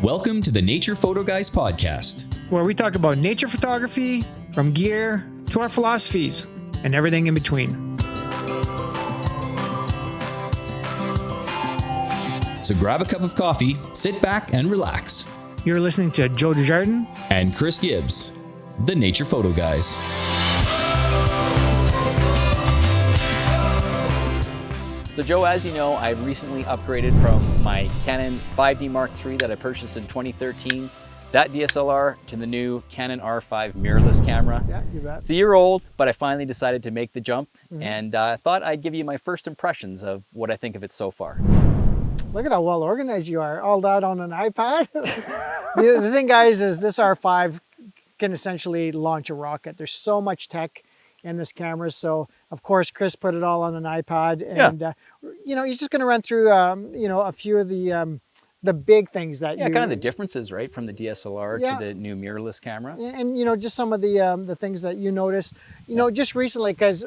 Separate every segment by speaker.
Speaker 1: Welcome to the Nature Photo Guys podcast,
Speaker 2: where we talk about nature photography, from gear to our philosophies and everything in between.
Speaker 1: So grab a cup of coffee, sit back and relax.
Speaker 2: You're listening to Joe Desjardins
Speaker 1: and Chris Gibbs, the Nature Photo Guys.
Speaker 3: So Joe, as you know, I recently upgraded from my Canon 5D Mark III that I purchased in 2013, that DSLR, to the new Canon R5 mirrorless camera.
Speaker 2: Yeah, you bet.
Speaker 3: It's a year old, but I finally decided to make the jump, and I thought I'd give you my first impressions of what I think of it so far.
Speaker 2: Look at how well organized you are. All that on an iPad. The thing, guys, is this R5 can essentially launch a rocket. There's so much tech in this camera. So of course, Chris put it all on an iPad, and you know, he's just going to run through you know, a few of the big things that
Speaker 3: kind of the differences, right, from the DSLR to the new mirrorless camera. And
Speaker 2: you know, just some of the things that you noticed, you know, just recently, because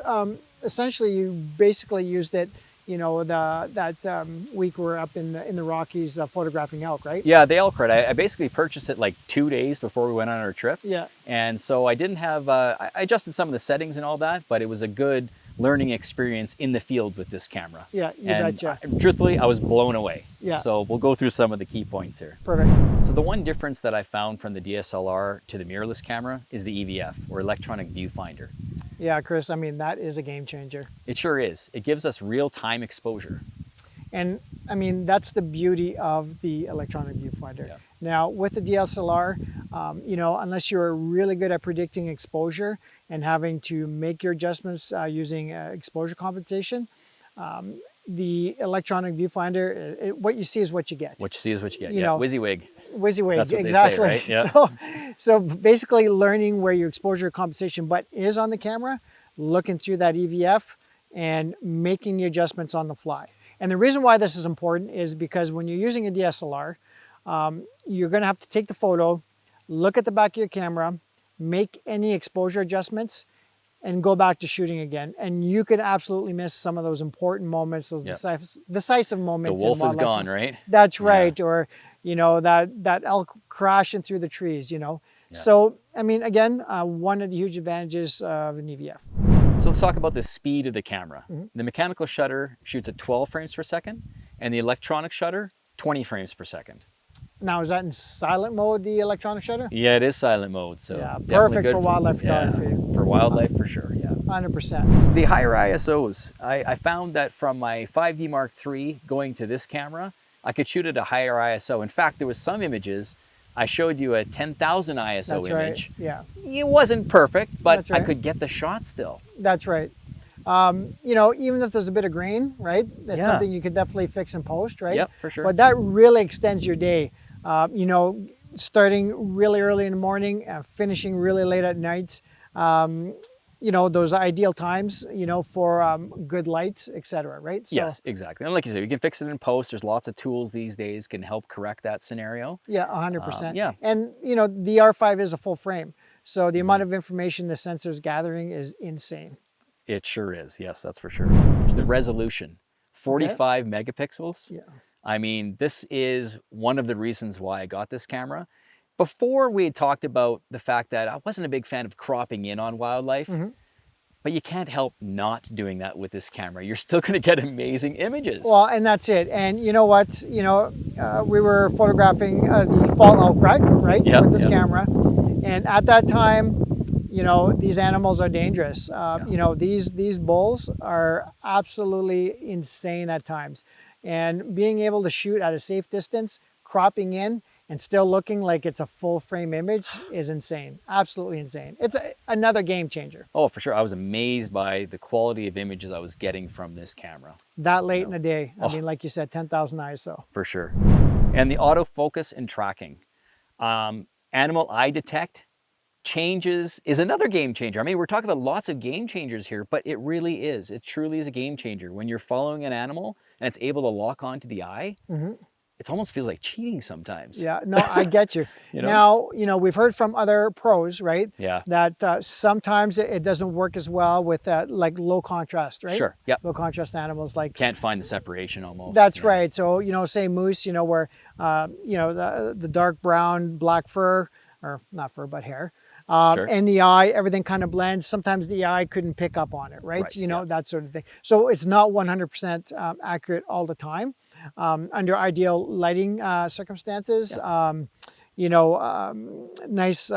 Speaker 2: essentially you basically used it, you know, that week we were up in the Rockies photographing elk, right?
Speaker 3: Yeah, the elk, right. I basically purchased it like 2 days before we went on our trip.
Speaker 2: Yeah.
Speaker 3: And so I didn't have, I adjusted some of the settings and all that, but it was a good learning experience in the field with this camera.
Speaker 2: Yeah, you betcha.
Speaker 3: Truthfully, I was blown away.
Speaker 2: Yeah.
Speaker 3: So we'll go through some of the key points here.
Speaker 2: Perfect.
Speaker 3: So the one difference that I found from the DSLR to the mirrorless camera is the EVF, or electronic viewfinder.
Speaker 2: Yeah, Chris, I mean, that is a game changer.
Speaker 3: It sure is. It gives us real-time exposure.
Speaker 2: And I mean, that's the beauty of the electronic viewfinder.
Speaker 3: Yeah.
Speaker 2: Now, with the DSLR, you know, unless you're really good at predicting exposure and having to make your adjustments using exposure compensation, the electronic viewfinder, what you see is what you get.
Speaker 3: What you see is what you get.
Speaker 2: You know,
Speaker 3: WYSIWYG.
Speaker 2: WYSIWYG,
Speaker 3: That's what
Speaker 2: exactly.
Speaker 3: they say, right? Yeah.
Speaker 2: So basically learning where your exposure compensation button is on the camera, looking through that EVF and making the adjustments on the fly. And the reason why this is important is because when you're using a DSLR, you're going to have to take the photo, look at the back of your camera, make any exposure adjustments, and go back to shooting again. And you could absolutely miss some of those important moments, those decisive moments.
Speaker 3: The wolf is gone, right?
Speaker 2: That's right. Yeah. Or, you know, that elk crashing through the trees, you know. Yeah. So, I mean, again, one of the huge advantages of an EVF.
Speaker 3: So let's talk about the speed of the camera. The mechanical shutter shoots at 12 frames per second, and the electronic shutter, 20 frames per second.
Speaker 2: Now, is that in silent mode, the electronic shutter?
Speaker 3: Yeah, it is silent mode. So
Speaker 2: yeah, perfect for wildlife photography.
Speaker 3: Yeah, for wildlife, for sure, yeah.
Speaker 2: 100%.
Speaker 3: The higher ISOs, I found that from my 5D Mark III going to this camera, I could shoot at a higher ISO. In fact, there was some images, I showed you a 10,000 ISO image.
Speaker 2: Right. Yeah.
Speaker 3: It wasn't perfect, but
Speaker 2: right.
Speaker 3: I could get the shot still.
Speaker 2: That's right. You know, even if there's a bit of grain, right? That's something you could definitely fix in post, right?
Speaker 3: Yep, for sure.
Speaker 2: But that really extends your day. You know, starting really early in the morning, finishing really late at night. You know, those ideal times, you know, for good light, etc. Right? So,
Speaker 3: yes, exactly. And like you said, you can fix it in post. There's lots of tools these days can help correct that scenario.
Speaker 2: Yeah, 100%.
Speaker 3: Yeah.
Speaker 2: And, you know, the R5 is a full frame. So the amount of information the sensor's gathering is insane.
Speaker 3: It sure is. Yes, that's for sure. The resolution, 45 megapixels.
Speaker 2: Yeah.
Speaker 3: I mean, this is one of the reasons why I got this camera. Before, we had talked about the fact that I wasn't a big fan of cropping in on wildlife, but you can't help not doing that with this camera. You're still going to get amazing images.
Speaker 2: Well, and that's it. And you know what? You know, we were photographing the fall elk rut, right, with this camera. And at that time, you know, these animals are dangerous. You know, these bulls are absolutely insane at times. And being able to shoot at a safe distance, cropping in, and still looking like it's a full frame image is insane. Absolutely insane. It's another game changer.
Speaker 3: Oh, for sure. I was amazed by the quality of images I was getting from this camera.
Speaker 2: That late in the day. I mean, like you said, 10,000 ISO.
Speaker 3: For sure. And the autofocus and tracking. Animal eye detect changes is another game changer. I mean, we're talking about lots of game changers here, but it really is. It truly is a game changer. When you're following an animal and it's able to lock onto the eye, it almost feels like cheating sometimes.
Speaker 2: Yeah, no, I get you.
Speaker 3: You know?
Speaker 2: Now, you know, we've heard from other pros, right?
Speaker 3: Yeah.
Speaker 2: That sometimes it doesn't work as well with like low contrast, right?
Speaker 3: Sure. Yep.
Speaker 2: Low contrast animals like.
Speaker 3: Can't find the separation almost.
Speaker 2: That's right. So, you know, say moose, you know, where, you know, the dark brown, black fur, or not fur, but hair.
Speaker 3: Sure.
Speaker 2: And the eye, everything kind of blends. Sometimes the eye couldn't pick up on it, right? You know, that sort of thing. So it's not 100% accurate all the time. Under ideal lighting circumstances, you know, nice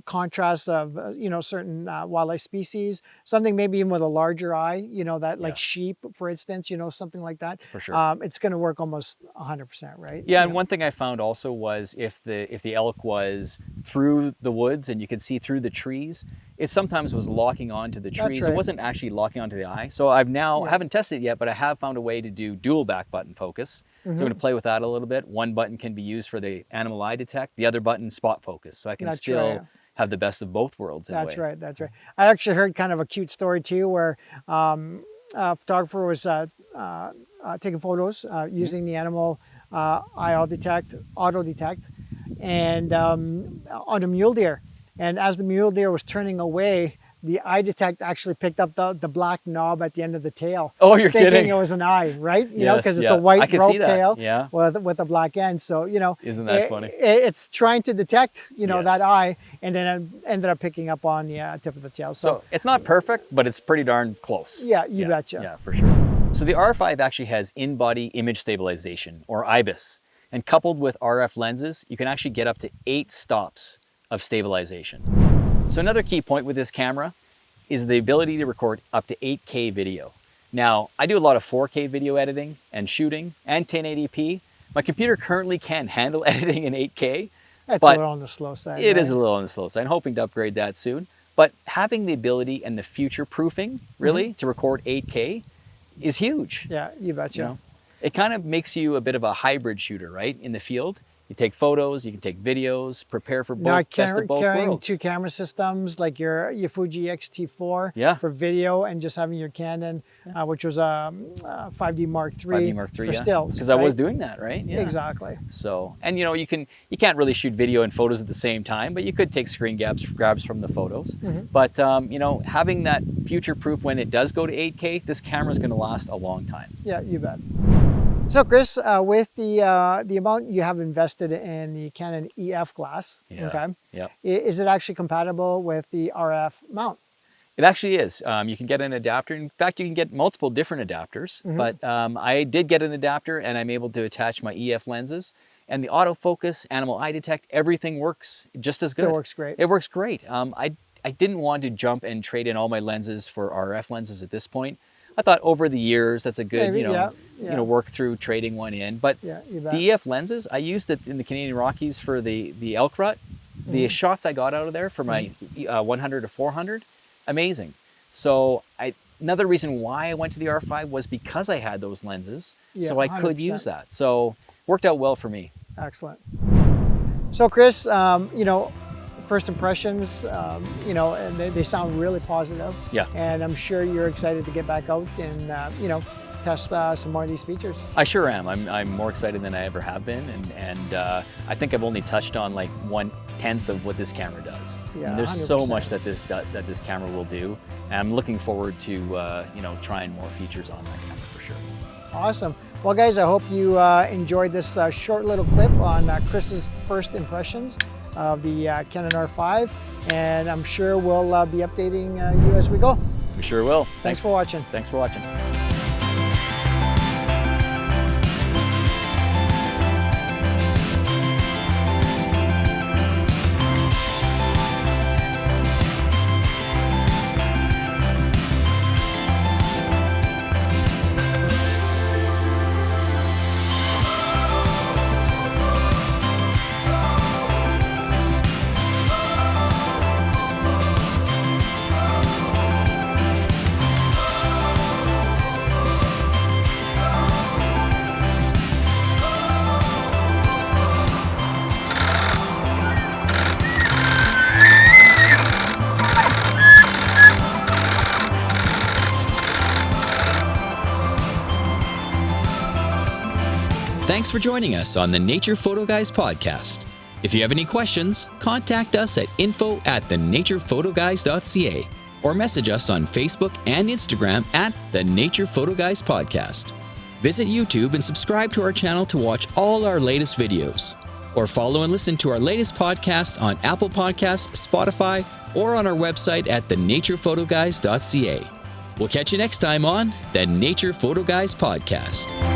Speaker 2: contrast of, you know, certain wildlife species, something maybe even with a larger eye, you know, that like sheep, for instance, you know, something like that.
Speaker 3: For sure.
Speaker 2: It's going to work almost 100%, right?
Speaker 3: Yeah, and one thing I found also was if the elk was through the woods and you could see through the trees, it sometimes was locking onto the trees.
Speaker 2: Right.
Speaker 3: It wasn't actually locking onto the eye. So I've now, I haven't tested it yet, but I have found a way to do dual back button focus. So I'm going to play with that a little bit. One button can be used for the animal eye detect, the other button spot focus. So I can still have the best of both worlds.
Speaker 2: That's right. That's right. I actually heard kind of a cute story too, where a photographer was taking photos using the animal eye auto detect, and on a mule deer. And as the mule deer was turning away, the eye detect actually picked up the black knob at the end of the tail.
Speaker 3: Oh, you're
Speaker 2: thinking
Speaker 3: kidding.
Speaker 2: it was an eye, right? You know, because it's a white rope tail with a black end. So, you know,
Speaker 3: isn't that funny?
Speaker 2: It's trying to detect, you know, that eye, and then it ended up picking up on the tip of the tail.
Speaker 3: So it's not perfect, but it's pretty darn close.
Speaker 2: Yeah, you betcha.
Speaker 3: Yeah, for sure. So the R5 actually has in-body image stabilization, or IBIS, and coupled with RF lenses, you can actually get up to 8 stops of stabilization. So another key point with this camera is the ability to record up to 8K video. Now, I do a lot of 4K video editing and shooting and 1080p. My computer currently can't handle editing in 8K.
Speaker 2: That's a little on the slow side.
Speaker 3: It is a little on the slow side. I'm hoping to upgrade that soon. But having the ability and the future proofing, really, to record 8K is huge.
Speaker 2: Yeah, you betcha.
Speaker 3: You know? It kind of makes you a bit of a hybrid shooter, right, in the field. You take photos, you can take videos, prepare for both, best of both
Speaker 2: carrying
Speaker 3: worlds.
Speaker 2: 2 camera systems like your Fuji X-T4 for video, and just having your Canon, which was a 5D Mark III for stills.
Speaker 3: Because I was doing that, right? Yeah.
Speaker 2: Exactly.
Speaker 3: So, and you know, you can't really shoot video and photos at the same time, but you could take screen grabs from the photos. But you know, having that future proof when it does go to 8K, this camera is going to last a long time.
Speaker 2: Yeah, you bet. So Chris, with the amount you have invested in the Canon EF glass, is it actually compatible with the RF mount?
Speaker 3: It actually is. You can get an adapter. In fact, you can get multiple different adapters, but I did get an adapter and I'm able to attach my EF lenses, and the autofocus, animal eye detect, everything works just as good.
Speaker 2: Still works great.
Speaker 3: It works great. I didn't want to jump and trade in all my lenses for RF lenses at this point. I thought over the years that's a good, you know, work through trading one in. But the EF lenses, I used it in the Canadian Rockies for the elk rut. The shots I got out of there for my 100 to 400, amazing. So another reason why I went to the R5 was because I had those lenses, so I could
Speaker 2: 100%.
Speaker 3: use that. So worked out well for me.
Speaker 2: Excellent. So Chris, you know, first impressions, you know, and they sound really positive. Yeah. And I'm sure you're excited to get back out and, you know, test some more of these features.
Speaker 3: I sure am. I'm more excited than I ever have been. And I think I've only touched on like 1/10 of what this camera does.
Speaker 2: Yeah,
Speaker 3: and there's
Speaker 2: 100%.
Speaker 3: so much that this camera will do. And I'm looking forward to, you know, trying more features on that camera for sure.
Speaker 2: Awesome. Well, guys, I hope you enjoyed this short little clip on Chris's first impressions of the Canon R5, and I'm sure we'll be updating you as we go.
Speaker 3: We sure will.
Speaker 2: Thanks for watching.
Speaker 3: Thanks for watching.
Speaker 1: Thanks for joining us on the Nature Photo Guys podcast. If you have any questions, contact us at info@thenaturePhotoGuys.ca or message us on Facebook and Instagram at the Nature Photo Guys Podcast. Visit YouTube and subscribe to our channel to watch all our latest videos. Or follow and listen to our latest podcast on Apple Podcasts, Spotify, or on our website at thenaturePhotoGuys.ca. We'll catch you next time on the Nature Photo Guys Podcast.